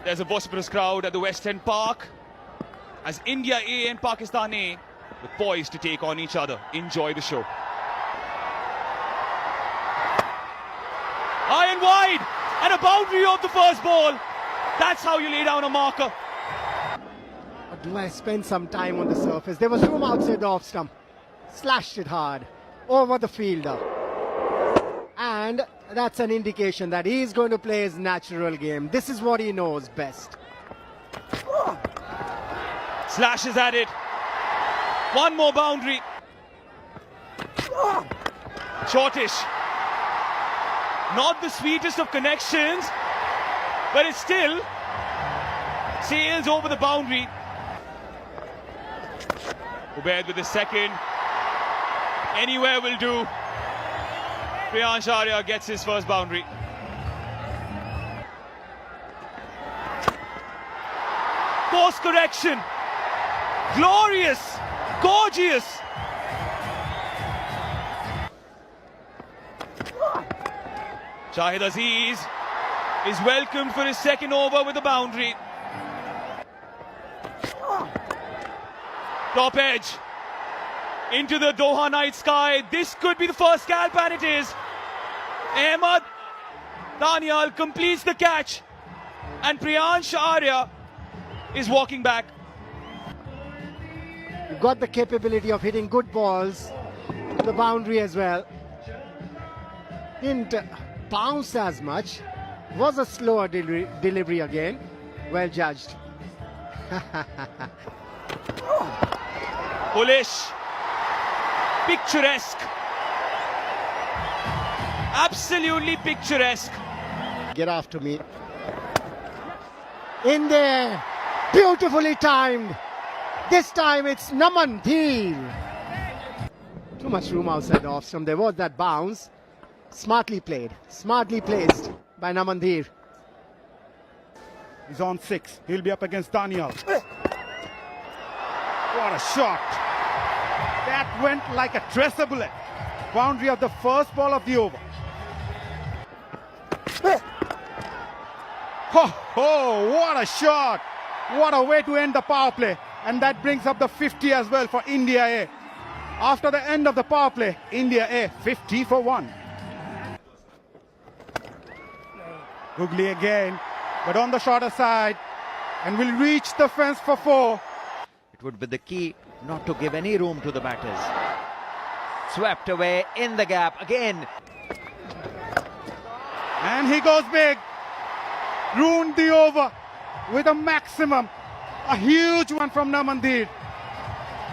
There's a vociferous crowd at the West End Park as India A and Pakistan A look poised to take on each other. Enjoy the show. High and wide, and a boundary of the first ball. That's how you lay down a marker. Abdullah spent some time on the surface. There was room outside the off stump. Slashed it hard over the fielder. And that's an indication that he's going to play his natural game. This is what he knows best. Slashes at it. One more boundary. Shortish. Not the sweetest of connections, but it still sails over the boundary. Ubaid with the second. Anywhere will do. Priyansh Arya gets his first boundary. Course correction. Glorious. Gorgeous. Shahid Aziz is welcomed for his second over with a boundary. Top edge. Into the Doha night sky. This could be the first scalp, and it is. Ahmed Daniel completes the catch, and Priyansh Arya is walking back. You've got the capability of hitting good balls to the boundary as well. Didn't bounce as much. Was a slower delivery again. Well judged. Bullish. Picturesque. Absolutely picturesque. Get after me. In there. Beautifully timed. This time it's Namandir. Too much room outside the off stump. There was that bounce. Smartly played. Smartly placed by Namandir. He's on 6. He'll be up against Daniel. What a shot. That went like a tracer bullet. Boundary of the first ball of the over. Oh, what a shot. What a way to end the power play. And that brings up the 50 as well for India A. After the end of the power play, India A 50 for 1. Googly again, but on the shorter side, and will reach the fence for 4. It would be the key not to give any room to the batters. Swept away in the gap again. And he goes big. Ruined the over with a maximum. A huge one from Namandir.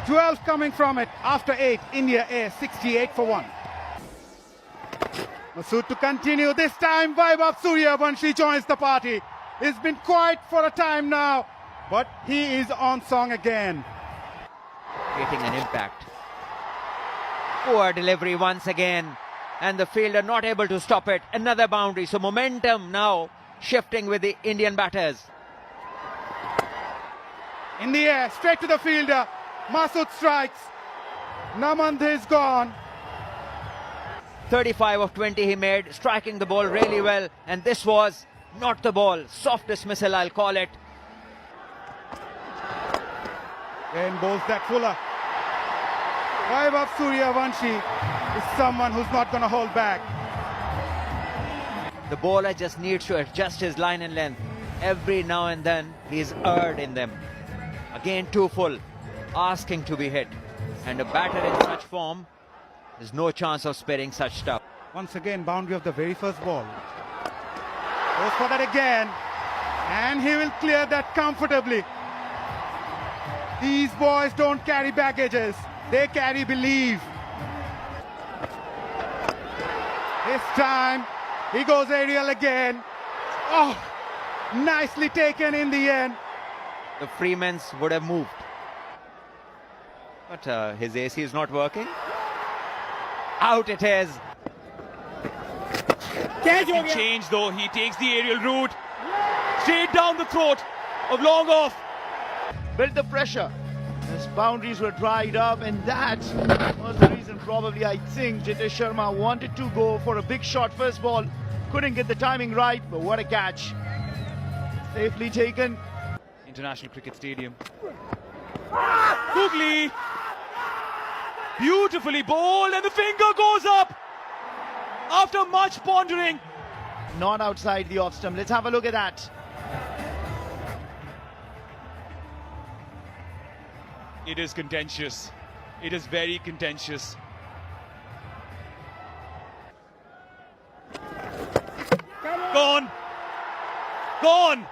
12 coming from it after 8. India A 68 for 1. Masood to continue. This time Vaibhav Suryavanshi joins the party. He's been quiet for a time now, but he is on song again. Creating an impact. Poor delivery once again, and the fielder not able to stop it. Another boundary. So momentum now shifting with the Indian batters. In the air, straight to the fielder. Masood strikes. Namandir is gone. 35 of 20 he made, striking the ball really well, and this was not the ball. Soft dismissal, I'll call it. And bowls that fuller. Vaibhav Suryavanshi is someone who's not going to hold back. The bowler just needs to adjust his line and length. Every now and then he's erred in them. Again too full, asking to be hit. And a batter in such form, there's no chance of sparing such stuff. Once again, boundary of the very first ball. Goes for that again. And he will clear that comfortably. These boys don't carry baggages. They carry belief. This time, he goes aerial again. Oh, nicely taken in the end. The Freemans would have moved. But his AC is not working. Out it is. He changed though. He takes the aerial route. Straight down the throat of long off. Built the pressure. His boundaries were dried up, and that was the reason probably I think Jitesh Sharma wanted to go for a big shot first ball. Couldn't get the timing right, but what a catch. Safely taken. International Cricket Stadium. Kohli. Beautifully bowled and the finger goes up. After much pondering. Not outside the off stump. Let's have a look at that. It is contentious. It is very contentious. Gone. Gone.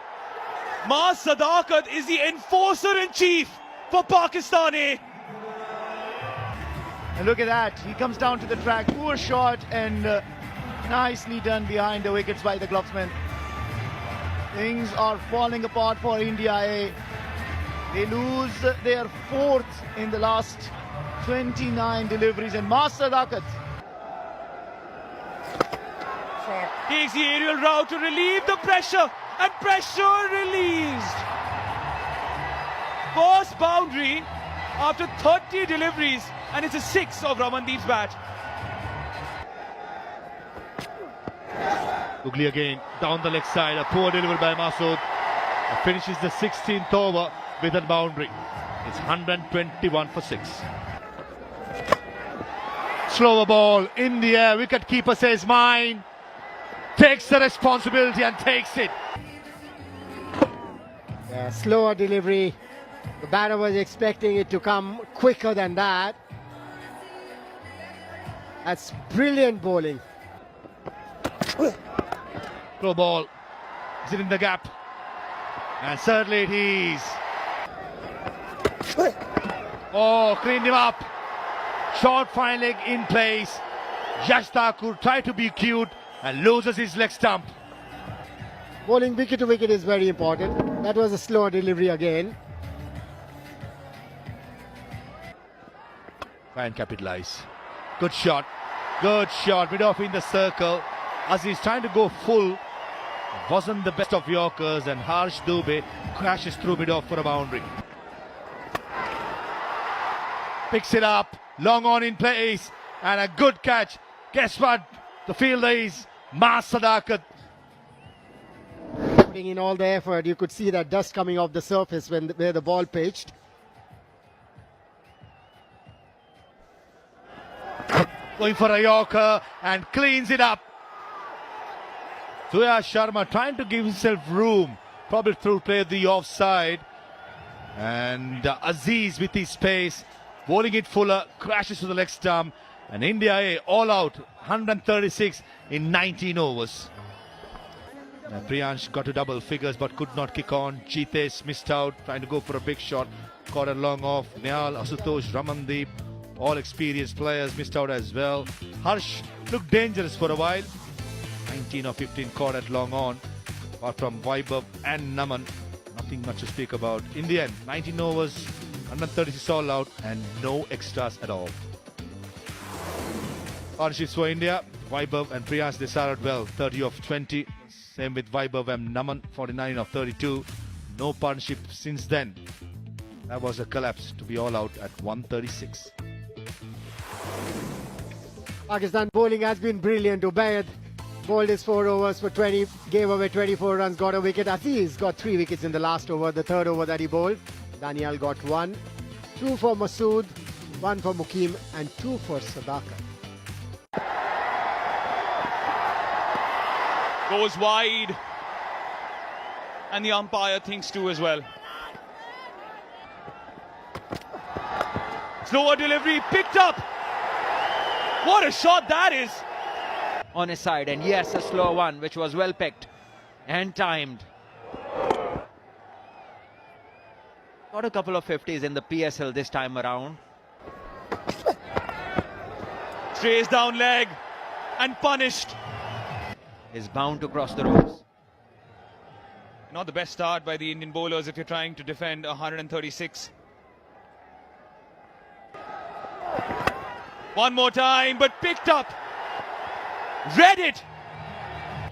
Maas Sadakat is the enforcer in chief for Pakistani. And look at that. He comes down to the track. Poor shot and nicely done behind the wickets by the glovesman. Things are falling apart for India. They lose their fourth in the last 29 deliveries, and Maas Sadakat Takes the aerial route to relieve the pressure, and pressure released. First boundary after 30 deliveries, and it's a 6 of Ramandeep's bat. Kohli again down the leg side, a poor delivery by Masood. Finishes the 16th over with a boundary. It's 121 for 6. Slower ball in the air. Wicket keeper says mine. Takes the responsibility and takes it. Yeah, slower delivery. The batter was expecting it to come quicker than that. That's brilliant bowling. Throw ball. Is it in the gap? And certainly it is. Oh, cleaned him up. Short fine leg in place. Yash Thakur tried to be cute and loses his leg stump. Bowling wicket to wicket is very important. That was a slower delivery again. Try and capitalize. Good shot. Good shot. Mid off in the circle. As he's trying to go full. Wasn't the best of Yorkers, and Harsh Dubey crashes through mid off for a boundary. Picks it up. Long on in place. And a good catch. Guess what? The fielder is Maas Sadakat. Putting in all the effort, you could see that dust coming off the surface where the ball pitched. Going for a Yorker and cleans it up. Sharma trying to give himself room, probably through play the offside. And Aziz with his pace, bowling it fuller, crashes to the leg stump. And India all out, 136 in 19 overs. Priyansh got to double figures but could not kick on. Jitesh missed out, trying to go for a big shot. Caught a long off. Nehal, Asutosh, Ramandeep, all experienced players missed out as well. Harsh looked dangerous for a while. 19 or 15 caught at long on. Apart from Vaibhav and Naman, nothing much to speak about. In the end, 19 overs, 136 all out and no extras at all. Partnerships for India, Vaibhav and Priyansh, they started well, 30 of 20. Same with Vaibhav and Naman, 49 of 32. No partnership since then. That was a collapse to be all out at 136. Pakistan bowling has been brilliant. Ubaid bowled his 4 overs for 20, gave away 24 runs, got a wicket. Aziz got 3 wickets in the last over, the third over that he bowled. Daniel got 1. 2 for Masood, 1 for Mukim and 2 for Sadakat. Goes wide. And the umpire thinks too as well. Slower delivery, picked up. What a shot that is. On his side, and yes, a slow one, which was well picked and timed. Got a couple of 50s in the PSL this time around. Strays down leg and punished. Is bound to cross the ropes. Not the best start by the Indian bowlers if you're trying to defend 136. One more time, but picked up. Read it.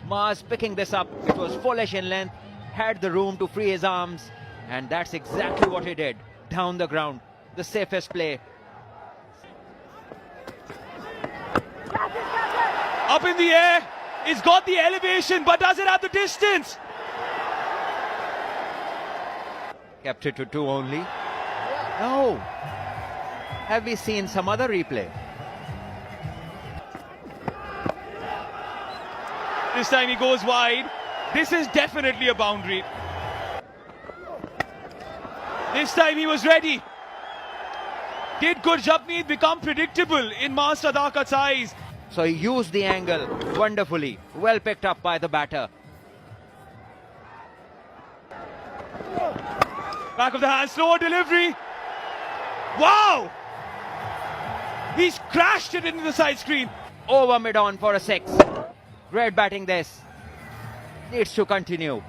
Maas picking this up. It was foolish in length. Had the room to free his arms. And that's exactly what he did. Down the ground. The safest play. Up in the air. It's got the elevation, but does it have the distance? Kept it to 2 only. No. Have we seen some other replay? This time he goes wide. This is definitely a boundary. This time he was ready. Did Jasprit become predictable in Master Dakat's eyes? So he used the angle wonderfully. Well picked up by the batter. Back of the hand, slow delivery. Wow! He's crashed it into the side screen. Over mid-on for a 6. Great batting this. Needs to continue.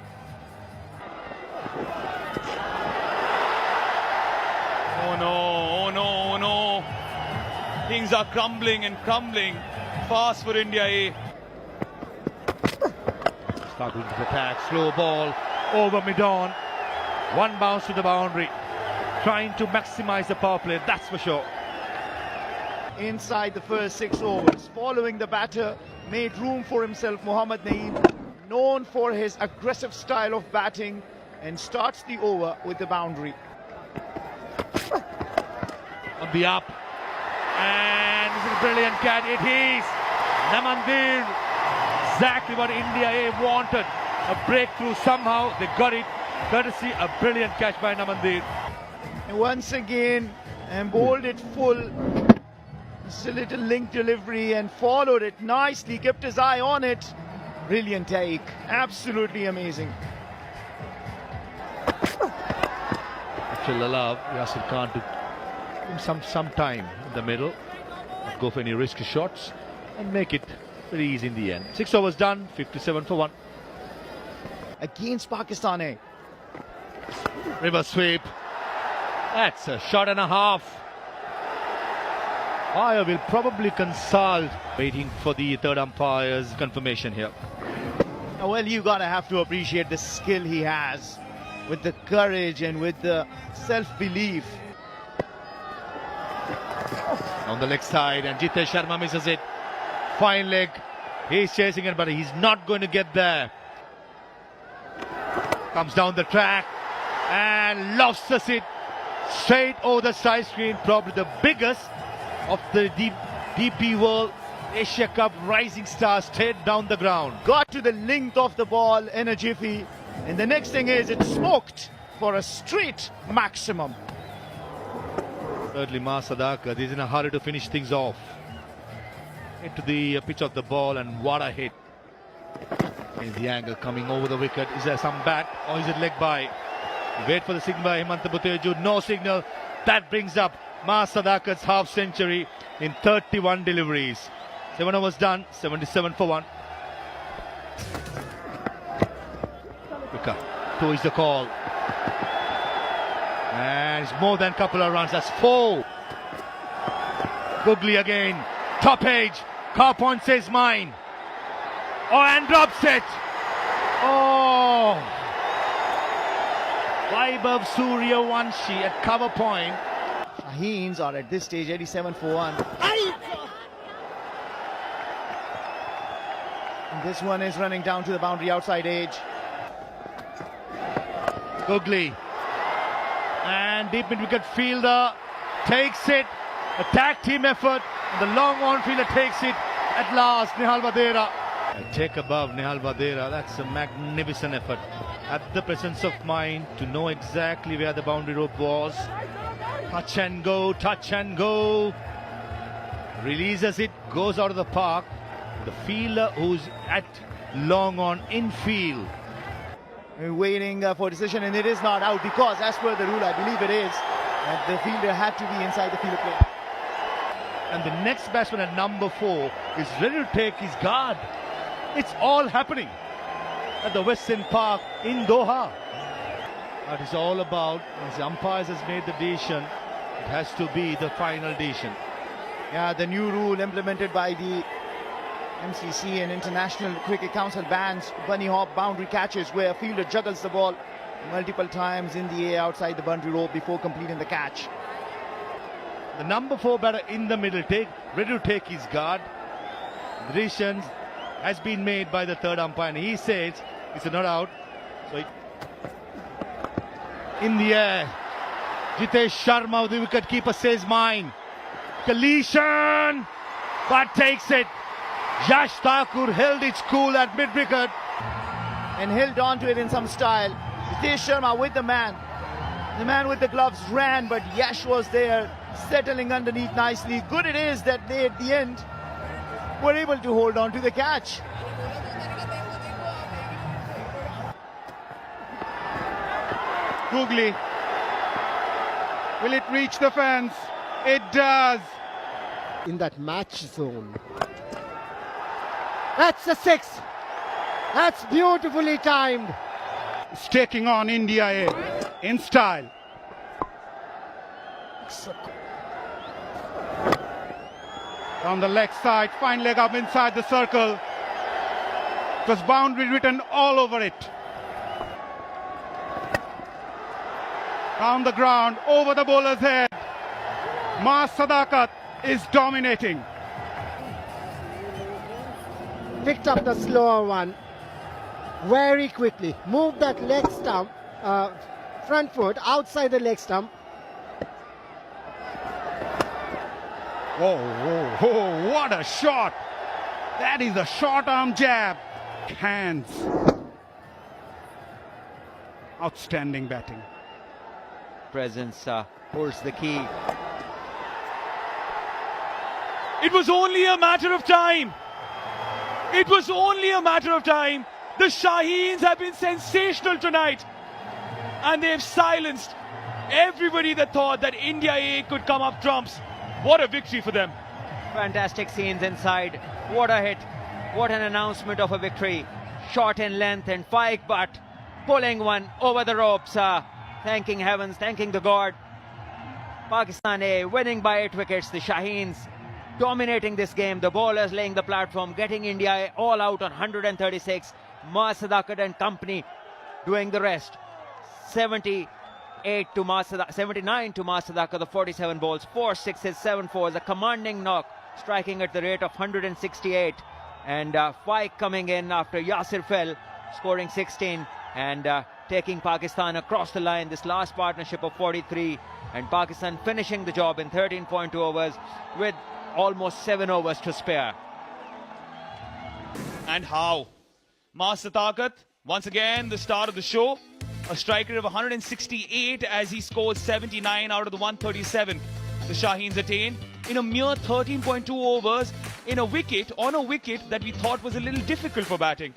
Oh no, oh no, oh no. Things are crumbling and crumbling fast for India A. Starting to attack, slow ball, over mid-on. One bounce to the boundary. Trying to maximize the power play, that's for sure. Inside the first 6 overs, following the batter, made room for himself. Mohammad Naeem, known for his aggressive style of batting, and starts the over with the boundary. On the up, and this is a brilliant catch. It is Namandir, exactly what India A wanted. A breakthrough somehow, they got it. Courtesy a brilliant catch by Namandir. And once again, and bowled it full. Just a little link delivery and followed it nicely, kept his eye on it. Brilliant take, absolutely amazing. Actually allowed Yasir Khan to give him some time in the middle, not go for any risky shots, and make it very easy in the end. 6 overs done, 57 for 1. Against Pakistan A. Reverse sweep. That's a shot and a half. Umpire will probably consult, waiting for the third umpire's confirmation here. Well, you gotta have to appreciate the skill he has, with the courage and with the self-belief. On the leg side, and Sharma misses it. Fine leg. He's chasing it, but he's not going to get there. Comes down the track and lobsters it straight over the side screen. Probably the biggest of the DP World Asia Cup rising star, straight down the ground. Got to the length of the ball in a jiffy, and the next thing is it's smoked for a straight maximum. Thirdly, Master Dakar is in a hurry to finish things off. Into the pitch of the ball, and what a hit. Is the angle coming over the wicket? Is there some bat or is it leg by? Wait for the signal by Hemanta Buteju. No signal. That brings up Master Dakar's half century in 31 deliveries. 7 overs done, 77 for 1. Wicket. 2 is the call. And it's more than a couple of runs. That's 4. Kohli again. Top edge. Car point says mine. Oh, and drops it. Oh. Vaibhav Suryavanshi at cover point. Shaheens are at this stage 87 for 1. And this one is running down to the boundary outside edge. Kohli. And deep mid wicket fielder takes it. Attack team effort. And the long on fielder takes it at last. Nihal Vadera. A take above Nihal Vadera. That's a magnificent effort. Had the presence of mind to know exactly where the boundary rope was. Touch and go, touch and go. Releases it, goes out of the park. The fielder who's at long on infield. Waiting for decision, and it is not out because, as per the rule, I believe it is, that the fielder had to be inside the field of play. And the next batsman at number 4 is ready to take his guard. It's all happening at the Western Park in Doha. That is all about, as the umpires has made the decision, it has to be the final decision. Yeah, the new rule implemented by the MCC and International Cricket Council bans bunny hop boundary catches where a fielder juggles the ball multiple times in the air outside the boundary rope before completing the catch. The number 4 batter in the middle, ready to take his guard. The decision has been made by the third umpire, and he says it's not out. So in the air. Jitesh Sharma, the wicketkeeper, says mine. Collision, but takes it. Yash Thakur held its cool at mid-wicket. And held on to it in some style. Jitesh Sharma with the man. The man with the gloves ran, but Yash was there, settling underneath nicely. Good it is that they, at the end, were able to hold on to the catch. Kohli. Will it reach the fence? It does. In that match zone. That's a six. That's beautifully timed. It's taking on India A in style. On the leg side, fine leg up inside the circle. It was boundary written all over it. Down the ground, over the bowler's head. Maas Sadakat is dominating. Picked up the slower one very quickly. Moved that leg stump, front foot outside the leg stump. Oh, oh, oh, what a shot! That is a short arm jab. Hands. Outstanding batting. Presence holds the key. It was only a matter of time. It was only a matter of time. The Shaheens have been sensational tonight. And they've silenced everybody that thought that India A could come up trumps. What a victory for them. Fantastic scenes inside. What a hit. What an announcement of a victory. Short in length and Faik but pulling one over the ropes. Thanking heavens, thanking the God. Pakistan A winning by 8 wickets. The Shaheens dominating this game. The bowlers laying the platform, getting India all out on 136. Maas Sadakat and company doing the rest. 79 to Maas Sadakat, the 47 balls, 4 sixes, 7 fours, a commanding knock, striking at the rate of 168. And Faik coming in after Yasir fell, scoring 16 and taking Pakistan across the line. This last partnership of 43, and Pakistan finishing the job in 13.2 overs with almost 7 overs to spare. And how? Maas Sadakat, once again, the star of the show. A strike rate of 168 as he scores 79 out of the 137 the Shaheens attained in a mere 13.2 overs on a wicket that we thought was a little difficult for batting.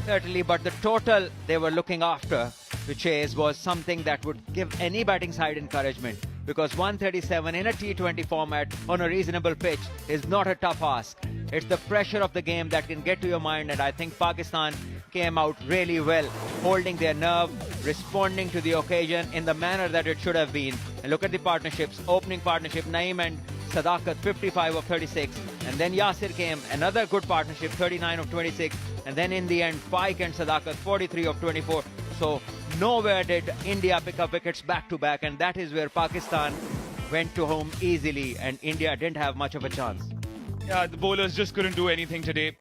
Certainly, but the total they were looking after to chase was something that would give any batting side encouragement, because 137 in a T20 format on a reasonable pitch is not a tough ask. It's the pressure of the game that can get to your mind, and I think Pakistan came out really well, holding their nerve, responding to the occasion in the manner that it should have been. And look at the partnerships. Opening partnership, Naeem and Sadakat, 55 of 36. And then Yasir came, another good partnership, 39 of 26. And then in the end, Faik and Sadakat, 43 of 24. So nowhere did India pick up wickets back to back, and that is where Pakistan went to home easily and India didn't have much of a chance. Yeah, the bowlers just couldn't do anything today.